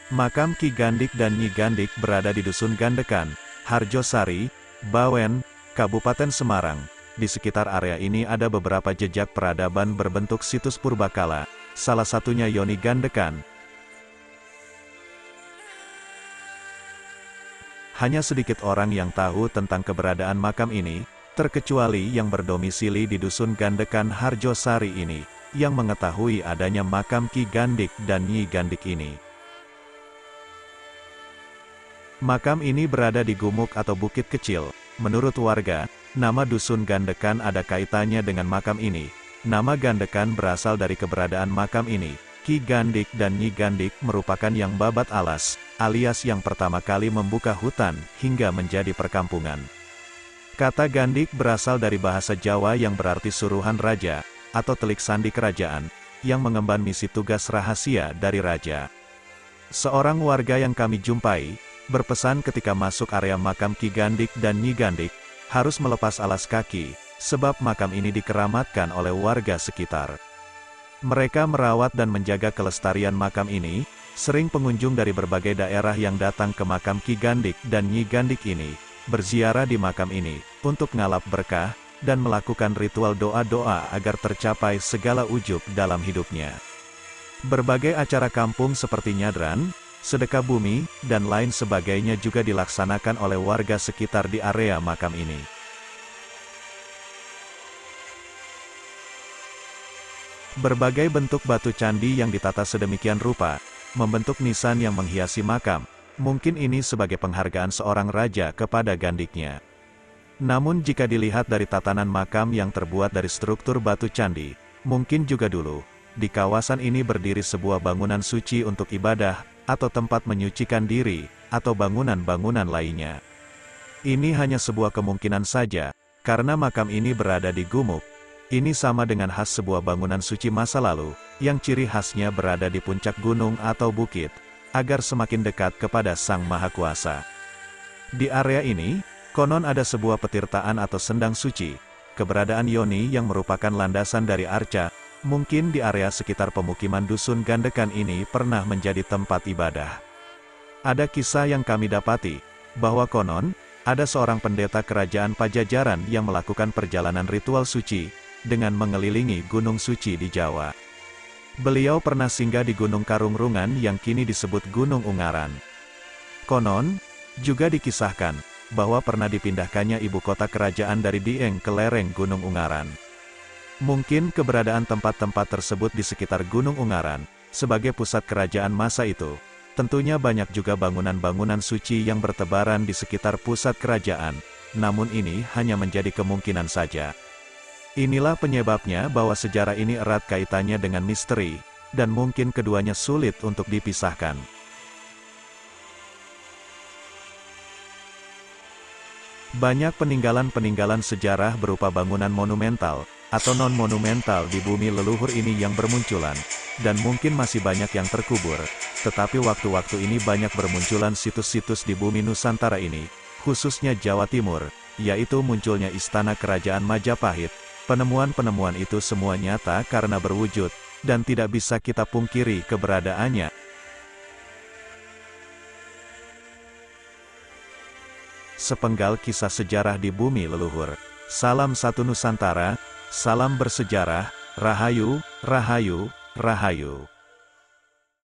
Makam Ki Gandik dan Nyi Gandik berada di Dusun Gandekan, Harjosari, Bawen, Kabupaten Semarang. Di sekitar area ini ada beberapa jejak peradaban berbentuk situs purbakala, salah satunya Yoni Gandekan. Hanya sedikit orang yang tahu tentang keberadaan makam ini, terkecuali yang berdomisili di Dusun Gandekan Harjosari ini, yang mengetahui adanya makam Ki Gandik dan Nyi Gandik ini. Makam ini berada di gumuk atau bukit kecil. Menurut warga, nama Dusun Gandekan ada kaitannya dengan makam ini. Nama Gandekan berasal dari keberadaan makam ini. Ki Gandik dan Nyi Gandik merupakan yang babat alas, alias yang pertama kali membuka hutan, hingga menjadi perkampungan. Kata Gandik berasal dari bahasa Jawa yang berarti suruhan raja, atau telik sandi kerajaan, yang mengemban misi tugas rahasia dari raja. Seorang warga yang kami jumpai, berpesan ketika masuk area makam Ki Gandik dan Nyi Gandik, harus melepas alas kaki, sebab makam ini dikeramatkan oleh warga sekitar. Mereka merawat dan menjaga kelestarian makam ini. Sering pengunjung dari berbagai daerah yang datang ke makam Ki Gandik dan Nyi Gandik ini, berziarah di makam ini, untuk ngalap berkah, dan melakukan ritual doa-doa agar tercapai segala ujub dalam hidupnya. Berbagai acara kampung seperti nyadran, sedekah bumi, dan lain sebagainya juga dilaksanakan oleh warga sekitar di area makam ini. Berbagai bentuk batu candi yang ditata sedemikian rupa, membentuk nisan yang menghiasi makam. Mungkin ini sebagai penghargaan seorang raja kepada Gandiknya. Namun jika dilihat dari tatanan makam yang terbuat dari struktur batu candi, mungkin juga dulu, di kawasan ini berdiri sebuah bangunan suci untuk ibadah, atau tempat menyucikan diri, atau bangunan-bangunan lainnya. Ini hanya sebuah kemungkinan saja, karena makam ini berada di gumuk. Ini sama dengan khas sebuah bangunan suci masa lalu, yang ciri khasnya berada di puncak gunung atau bukit, agar semakin dekat kepada Sang Maha Kuasa. Di area ini, konon ada sebuah petirtaan atau sendang suci. Keberadaan Yoni yang merupakan landasan dari arca, mungkin di area sekitar pemukiman Dusun Gandekan ini pernah menjadi tempat ibadah. Ada kisah yang kami dapati, bahwa konon, ada seorang pendeta kerajaan Pajajaran yang melakukan perjalanan ritual suci, dengan mengelilingi gunung suci di Jawa. Beliau pernah singgah di Gunung Karungrungan yang kini disebut Gunung Ungaran. Konon, juga dikisahkan, bahwa pernah dipindahkannya ibu kota kerajaan dari Dieng ke lereng Gunung Ungaran. Mungkin keberadaan tempat-tempat tersebut di sekitar Gunung Ungaran, sebagai pusat kerajaan masa itu. Tentunya banyak juga bangunan-bangunan suci yang bertebaran di sekitar pusat kerajaan, namun ini hanya menjadi kemungkinan saja. Inilah penyebabnya bahwa sejarah ini erat kaitannya dengan misteri, dan mungkin keduanya sulit untuk dipisahkan. Banyak peninggalan-peninggalan sejarah berupa bangunan monumental, atau non-monumental di bumi leluhur ini yang bermunculan, dan mungkin masih banyak yang terkubur, tetapi waktu-waktu ini banyak bermunculan situs-situs di bumi Nusantara ini, khususnya Jawa Timur, yaitu munculnya Istana Kerajaan Majapahit. Penemuan-penemuan itu semua nyata karena berwujud, dan tidak bisa kita pungkiri keberadaannya. Sepenggal kisah sejarah di bumi leluhur. Salam satu Nusantara, salam bersejarah, Rahayu, Rahayu, Rahayu.